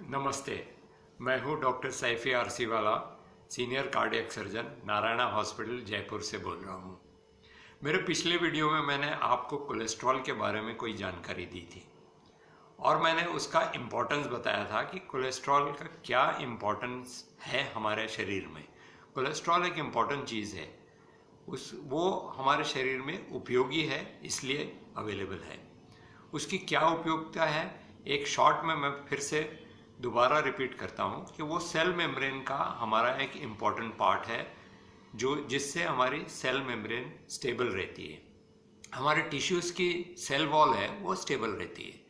नमस्ते। मैं हूं doctor Saifi Arsiwala, senior cardiac surgeon, Narayana hospital, Jaipur से बोल रहा हूं। मेरे पिछले वीडियो में मैंने आपको कोलेस्ट्रॉल के बारे में कोई जानकारी दी थी और मैंने उसका इम्पोर्टेंस बताया था कि कोलेस्ट्रॉल का क्या इम्पोर्टेंस है हमारे शरीर में। कोलेस्ट्रॉल एक इम्पॉर्टेंट चीज़ है, वो हमारे शरीर में उपयोगी है, इसलिए अवेलेबल है। उसकी क्या उपयोगिता है, एक शॉर्ट में मैं फिर से दोबारा रिपीट करता हूँ कि वो सेल मेम्ब्रेन का हमारा एक इम्पॉर्टेंट पार्ट है, जिससे हमारी सेल मेम्ब्रेन स्टेबल रहती है। हमारे टिश्यूज़ की सेल वॉल है वो स्टेबल रहती है।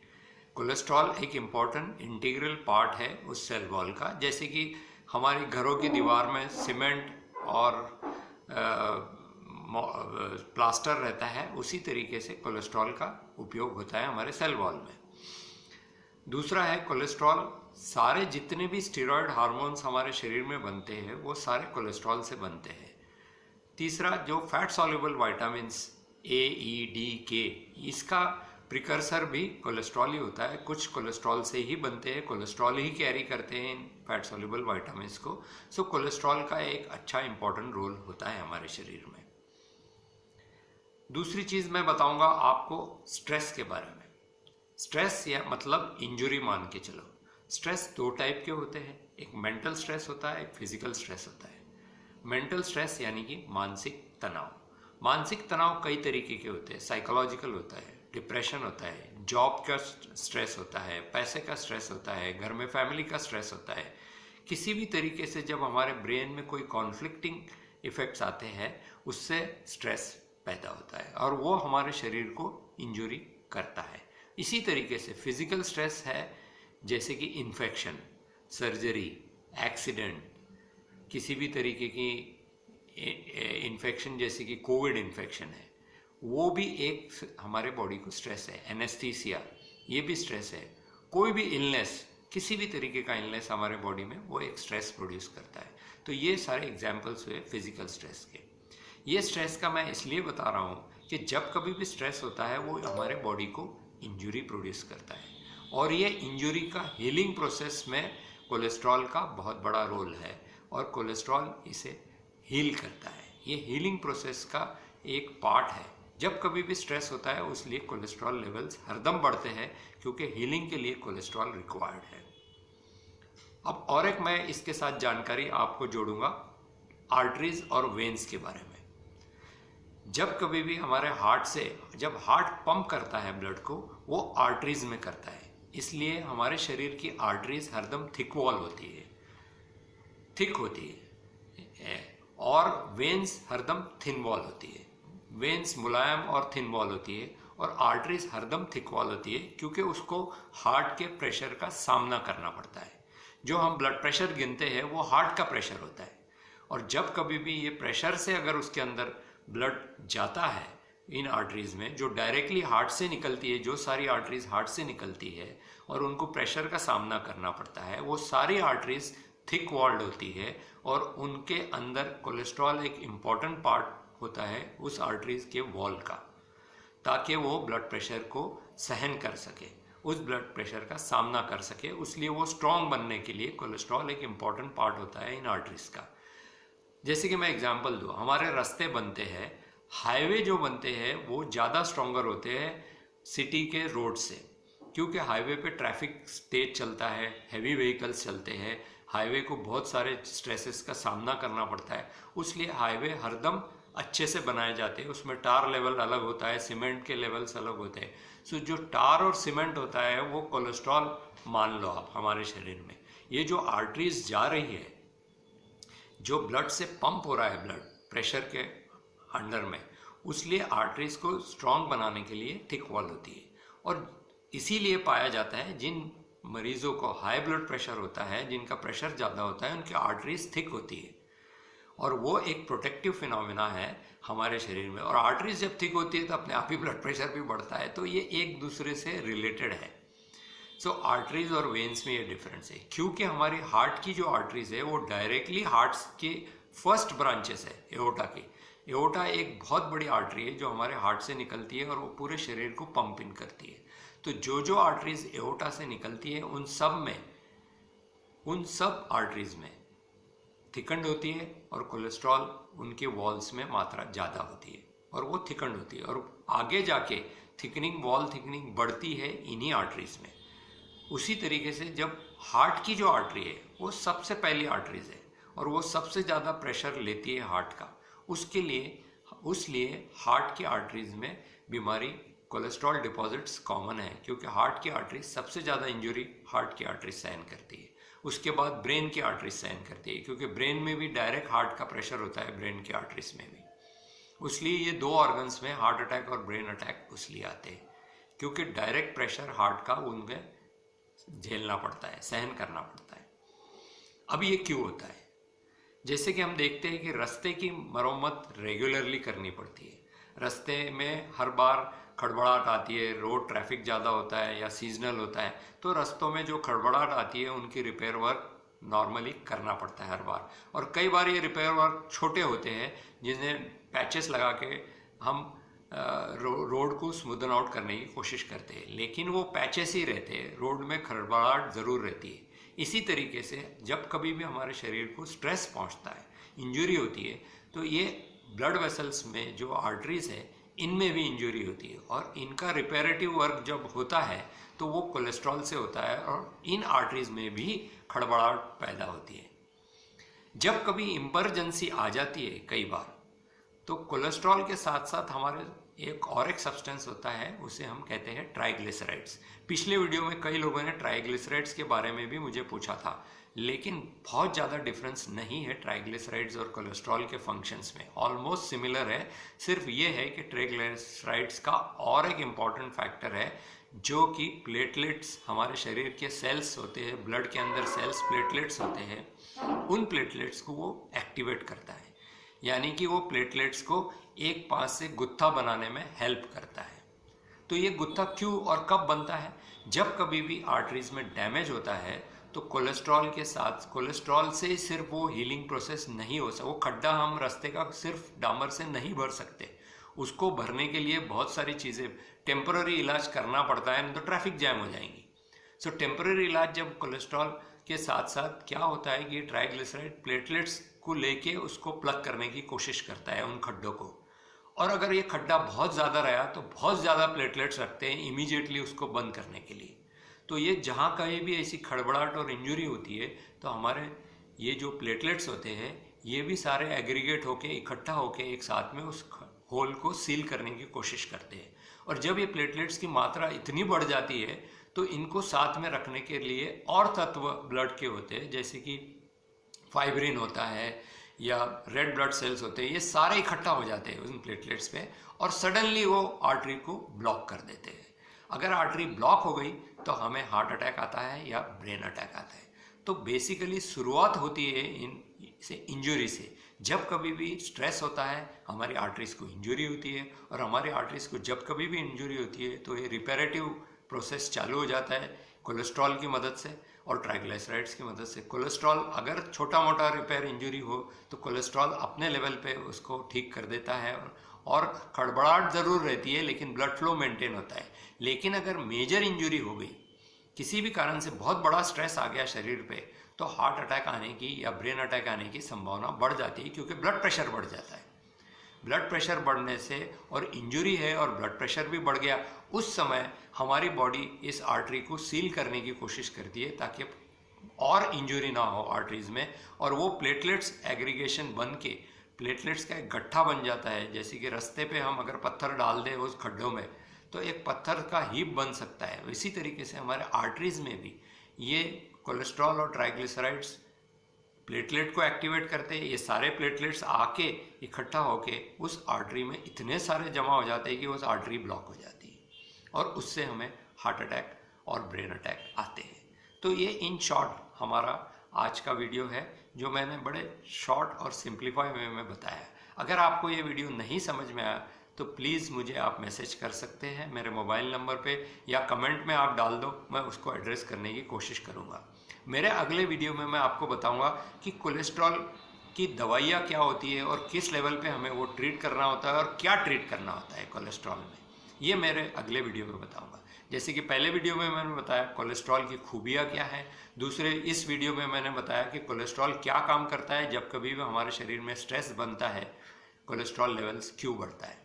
कोलेस्ट्रॉल एक इम्पॉर्टेंट इंटीग्रल पार्ट है उस सेल वॉल का। जैसे कि हमारे घरों की दीवार में सीमेंट और प्लास्टर रहता है, उसी तरीके से कोलेस्ट्रॉल का उपयोग होता है हमारे सेल वॉल में। दूसरा है कोलेस्ट्रॉल, सारे जितने भी स्टेरॉयड हार्मोन्स हमारे शरीर में बनते हैं वो सारे कोलेस्ट्रॉल से बनते हैं। तीसरा, जो फैट सॉल्युबल विटामिन्स ए, ई, डी, के, इसका प्रिकर्सर भी कोलेस्ट्रॉल ही होता है। कुछ कोलेस्ट्रॉल से ही बनते हैं, कोलेस्ट्रॉल ही कैरी करते हैं इन फैट सॉल्युबल विटामिन्स को। सो कोलेस्ट्रॉल का एक अच्छा इंपॉर्टेंट रोल होता है हमारे शरीर में। दूसरी चीज़ मैं बताऊंगा आपको स्ट्रेस के बारे में। स्ट्रेस या मतलब इंजुरी मान के चलो। स्ट्रेस दो टाइप के होते हैं, एक मेंटल स्ट्रेस होता है, एक फिजिकल स्ट्रेस होता है। मेंटल स्ट्रेस यानी कि मानसिक तनाव। मानसिक तनाव कई तरीके के होते हैं, साइकोलॉजिकल होता है, डिप्रेशन होता है, जॉब का स्ट्रेस होता है, पैसे का स्ट्रेस होता है, घर में फैमिली का स्ट्रेस होता है। किसी भी तरीके से जब हमारे ब्रेन में कोई कॉन्फ्लिक्टिंग इफेक्ट्स आते हैं, उससे स्ट्रेस पैदा होता है और वो हमारे शरीर को इंजुरी करता है। इसी तरीके से फिजिकल स्ट्रेस है, जैसे कि इन्फेक्शन, सर्जरी, एक्सीडेंट, किसी भी तरीके की इन्फेक्शन जैसे कि कोविड इन्फेक्शन है, वो भी एक हमारे बॉडी को स्ट्रेस है। एनेस्थीसिया, ये भी स्ट्रेस है। कोई भी इलनेस, किसी भी तरीके का इलनेस हमारे बॉडी में वो एक स्ट्रेस प्रोड्यूस करता है। तो ये सारे एग्जाम्पल्स हुए फिजिकल स्ट्रेस के। ये स्ट्रेस का मैं इसलिए बता रहा हूँ कि जब कभी भी स्ट्रेस होता है वो हमारे बॉडी को इंजुरी प्रोड्यूस करता है और ये इंजुरी का हीलिंग प्रोसेस में कोलेस्ट्रॉल का बहुत बड़ा रोल है और कोलेस्ट्रॉल इसे हील करता है। ये हीलिंग प्रोसेस का एक पार्ट है। जब कभी भी स्ट्रेस होता है उसलिए कोलेस्ट्रॉल लेवल्स हरदम बढ़ते हैं, क्योंकि हीलिंग के लिए कोलेस्ट्रॉल रिक्वायर्ड है। अब और एक मैं इसके साथ जानकारी आपको जोड़ूंगा आर्टरीज और वेन्स के बारे में। जब कभी भी हमारे हार्ट से, जब हार्ट पंप करता है ब्लड को, वो आर्टरीज में करता है। इसलिए हमारे शरीर की आर्टरीज हरदम थिक वॉल होती है, थिक होती है, और वेन्स हरदम थिन वॉल होती है। वेन्स मुलायम और थिन वॉल होती है और आर्टरीज हरदम थिक वॉल होती है, क्योंकि उसको हार्ट के प्रेशर का सामना करना पड़ता है। जो हम ब्लड प्रेशर गिनते हैं वो हार्ट का प्रेशर होता है, और जब कभी भी ये प्रेशर से अगर उसके अंदर ब्लड जाता है इन आर्टरीज में, जो डायरेक्टली हार्ट से निकलती है, जो सारी आर्टरीज हार्ट से निकलती है और उनको प्रेशर का सामना करना पड़ता है, वो सारी आर्टरीज थिक वॉल्ड होती है और उनके अंदर कोलेस्ट्रॉल एक इम्पॉर्टेंट पार्ट होता है उस आर्टरीज के वॉल का, ताकि वो ब्लड प्रेशर को सहन कर सके, उस ब्लड प्रेशर का सामना कर सके। इसलिए वो स्ट्रॉन्ग बनने के लिए कोलेस्ट्रॉल एक इम्पॉर्टेंट पार्ट होता है इन आर्टरीज का। जैसे कि मैं एग्जांपल दूँ, हमारे रास्ते बनते हैं, हाईवे जो बनते हैं वो ज़्यादा स्ट्रॉन्गर होते हैं सिटी के रोड से, क्योंकि हाईवे पे ट्रैफिक तेज चलता है, हैवी व्हीकल्स चलते हैं, हाईवे को बहुत सारे स्ट्रेसेस का सामना करना पड़ता है। इसलिए हाईवे हरदम अच्छे से बनाए जाते हैं, उसमें टार लेवल अलग होता है, सीमेंट के लेवल्स अलग होते हैं। सो जो टार और सीमेंट होता है वो कोलेस्ट्रॉल मान लो आप हमारे शरीर में। ये जो आर्टरीज जा रही है, जो ब्लड से पंप हो रहा है ब्लड प्रेशर के अंडर में, उसलिए आर्टरीज को स्ट्रॉन्ग बनाने के लिए थिक वॉल होती है। और इसीलिए पाया जाता है जिन मरीजों को हाई ब्लड प्रेशर होता है, जिनका प्रेशर ज़्यादा होता है, उनकी आर्टरीज थिक होती है और वो एक प्रोटेक्टिव फिनोमेना है हमारे शरीर में। और आर्टरीज जब थिक होती है तो अपने आप ही ब्लड प्रेशर भी बढ़ता है, तो ये एक दूसरे से रिलेटेड है। सो आर्टरीज और वेन्स में ये डिफरेंस है, क्योंकि हमारी हार्ट की जो आर्टरीज है वो डायरेक्टली हार्ट के फर्स्ट ब्रांचेस है एओर्टा की। एओर्टा एक बहुत बड़ी आर्टरी है जो हमारे हार्ट से निकलती है और वो पूरे शरीर को पंप इन करती है। तो जो जो आर्टरीज एओर्टा से निकलती है उन सब में उन सब आर्टरीज में थिकंड होती है और कोलेस्ट्रॉल उनके वॉल्स में मात्रा ज़्यादा होती है और वो थिकंड होती है, और आगे जाके थिकनिंग, वॉल थिकनिंग बढ़ती है इन्हीं आर्टरीज में। उसी तरीके से जब हार्ट की जो आर्टरी है वो सबसे पहली आर्टरीज है और वो सबसे ज़्यादा प्रेशर लेती है हार्ट का, उसलिए हार्ट की आर्टरीज में बीमारी कोलेस्ट्रॉल डिपॉजिट्स कॉमन है, क्योंकि हार्ट की आर्टरी सबसे ज़्यादा इंजरी हार्ट की आर्टरी सहन करती है। उसके बाद ब्रेन की आर्टरी सहन करती है, क्योंकि ब्रेन में भी डायरेक्ट हार्ट का प्रेशर होता है, ब्रेन की आर्टरीज में भी। उसलिए ये दो ऑर्गन्स में हार्ट अटैक और ब्रेन अटैक उसलिए आते हैं क्योंकि डायरेक्ट प्रेशर हार्ट का उनमें झेलना पड़ता है, सहन करना पड़ता है। अब ये क्यों होता है? जैसे कि हम देखते हैं कि रास्ते की मरम्मत रेगुलरली करनी पड़ती है। रास्ते में हर बार खड़बड़ाहट आती है, रोड ट्रैफिक ज़्यादा होता है या सीजनल होता है, तो रास्तों में जो खड़बड़ाहट आती है उनकी रिपेयर वर्क नॉर्मली करना पड़ता है हर बार। और कई बार ये रिपेयर वर्क छोटे होते हैं जिन्हें पैचेस लगा के हम रोड को स्मूदन आउट करने की कोशिश करते हैं, लेकिन वो पैचेस ही रहते हैं, रोड में खड़बड़ाहट ज़रूर रहती है। इसी तरीके से जब कभी भी हमारे शरीर को स्ट्रेस पहुंचता है, इंजरी होती है, तो ये ब्लड वेसल्स में जो आर्टरीज है इनमें भी इंजरी होती है और इनका रिपेरेटिव वर्क जब होता है तो वो कोलेस्ट्रॉल से होता है और इन आर्टरीज में भी खड़बड़ाहट पैदा होती है। जब कभी इमरजेंसी आ जाती है कई बार, तो कोलेस्ट्रॉल के साथ साथ हमारे एक सब्सटेंस होता है, उसे हम कहते हैं ट्राइग्लिसराइड्स। पिछले वीडियो में कई लोगों ने ट्राइग्लिसराइड्स के बारे में भी मुझे पूछा था, लेकिन बहुत ज़्यादा डिफरेंस नहीं है ट्राइग्लिसराइड्स और कोलेस्ट्रॉल के फंक्शंस में, ऑलमोस्ट सिमिलर है। सिर्फ ये है कि ट्राइग्लिसराइड्स का और एक इम्पॉर्टेंट फैक्टर है जो कि प्लेटलेट्स, हमारे शरीर के सेल्स होते हैं, ब्लड के अंदर सेल्स प्लेटलेट्स होते हैं, उन प्लेटलेट्स को वो एक्टिवेट करता है, यानी कि वो प्लेटलेट्स को एक पास से गुत्था बनाने में हेल्प करता है। तो ये गुत्था क्यों और कब बनता है? जब कभी भी आर्टरीज में डैमेज होता है तो कोलेस्ट्रॉल के साथ, कोलेस्ट्रॉल से सिर्फ वो हीलिंग प्रोसेस नहीं हो सकता, वो खड्डा हम रास्ते का सिर्फ डामर से नहीं भर सकते, उसको भरने के लिए बहुत सारी चीज़ें, टेम्पररी इलाज करना पड़ता है, नहीं तो ट्रैफिक जैम हो जाएंगी। सो टेम्पररी इलाज जब कोलेस्ट्रॉल के साथ साथ क्या होता है कि ट्राइग्लिसराइड प्लेटलेट्स को लेके उसको प्लग करने की कोशिश करता है उन खड्डों को, और अगर ये खड्डा बहुत ज़्यादा रहा तो बहुत ज़्यादा प्लेटलेट्स रखते हैं इमीडिएटली उसको बंद करने के लिए। तो ये जहाँ कहीं भी ऐसी खड़बड़ाहट और इंजरी होती है तो हमारे ये जो प्लेटलेट्स होते हैं ये भी सारे एग्रीगेट होके, इकट्ठा होके एक साथ में उस होल को सील करने की कोशिश करते हैं। और जब ये प्लेटलेट्स की मात्रा इतनी बढ़ जाती है तो इनको साथ में रखने के लिए और तत्व ब्लड के होते हैं, जैसे कि फाइब्रिन होता है या रेड ब्लड सेल्स होते हैं, ये सारे इकट्ठा हो जाते हैं उन प्लेटलेट्स पे और सडनली वो आर्टरी को ब्लॉक कर देते हैं। अगर आर्टरी ब्लॉक हो गई तो हमें हार्ट अटैक आता है या ब्रेन अटैक आता है। तो बेसिकली शुरुआत होती है इंजरी से। जब कभी भी स्ट्रेस होता है हमारी आर्टरीज को इंजरी होती है, और हमारी आर्टरीज को जब कभी भी इंजरी होती है तो ये रिपेरेटिव प्रोसेस चालू हो जाता है कोलेस्ट्रॉल की मदद से और ट्राइग्लिसराइड्स की मदद से। कोलेस्ट्रॉल अगर छोटा मोटा रिपेयर इंजरी हो तो कोलेस्ट्रॉल अपने लेवल पे उसको ठीक कर देता है और खड़बड़ाहट ज़रूर रहती है लेकिन ब्लड फ्लो मेंटेन होता है। लेकिन अगर मेजर इंजरी हो गई, किसी भी कारण से बहुत बड़ा स्ट्रेस आ गया शरीर पे, तो हार्ट अटैक आने की या ब्रेन अटैक आने की संभावना बढ़ जाती है, क्योंकि ब्लड प्रेशर बढ़ जाता है। ब्लड प्रेशर बढ़ने से, और इंजरी है और ब्लड प्रेशर भी बढ़ गया, उस समय हमारी बॉडी इस आर्टरी को सील करने की कोशिश करती है ताकि और इंजरी ना हो आर्टरीज में, और वो प्लेटलेट्स एग्रीगेशन बन के प्लेटलेट्स का एक गट्ठा बन जाता है। जैसे कि रास्ते पे हम अगर पत्थर डाल दें उस खड्डों में तो एक पत्थर का हीप बन सकता है, इसी तरीके से हमारे आर्टरीज में भी ये कोलेस्ट्रॉल और ट्राइग्लिसराइड्स प्लेटलेट को एक्टिवेट करते हैं। ये सारे प्लेटलेट्स आके इकट्ठा होके उस आर्टरी में इतने सारे जमा हो जाते हैं कि उस आर्टरी ब्लॉक हो जाती है और उससे हमें हार्ट अटैक और ब्रेन अटैक आते हैं। तो ये इन शॉर्ट हमारा आज का वीडियो है, जो मैंने बड़े शॉर्ट और सिंप्लीफाई वे में बताया। अगर आपको ये वीडियो नहीं समझ में आया तो प्लीज़ मुझे आप मैसेज कर सकते हैं मेरे मोबाइल नंबर पे, या कमेंट में आप डाल दो, मैं उसको एड्रेस करने की कोशिश करूँगा। मेरे अगले वीडियो में मैं आपको बताऊँगा कि कोलेस्ट्रॉल की दवाइयाँ क्या होती है और किस लेवल पे हमें वो ट्रीट करना होता है और क्या ट्रीट करना होता है कोलेस्ट्रॉल में, ये मेरे अगले वीडियो में बताऊँगा। जैसे कि पहले वीडियो में मैंने बताया कोलेस्ट्रॉल की खूबियाँ क्या है, दूसरे इस वीडियो में मैंने बताया कि कोलेस्ट्रॉल क्या काम करता है जब कभी भी हमारे शरीर में स्ट्रेस बनता है, कोलेस्ट्रॉल लेवल्स क्यों बढ़ता है,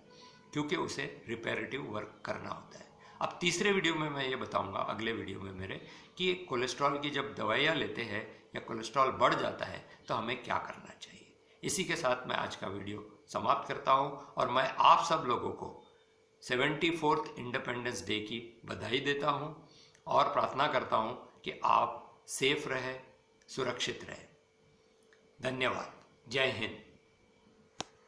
क्योंकि उसे रिपेरेटिव वर्क करना होता है। अब तीसरे वीडियो में मैं ये बताऊंगा, अगले वीडियो में मेरे, कि कोलेस्ट्रॉल की जब दवाइयाँ लेते हैं या कोलेस्ट्रॉल बढ़ जाता है तो हमें क्या करना चाहिए। इसी के साथ मैं आज का वीडियो समाप्त करता हूँ और मैं आप सब लोगों को 74th इंडिपेंडेंस डे की बधाई देता हूँ और प्रार्थना करता हूँ कि आप सेफ रहें, सुरक्षित रहें। धन्यवाद। जय हिंद।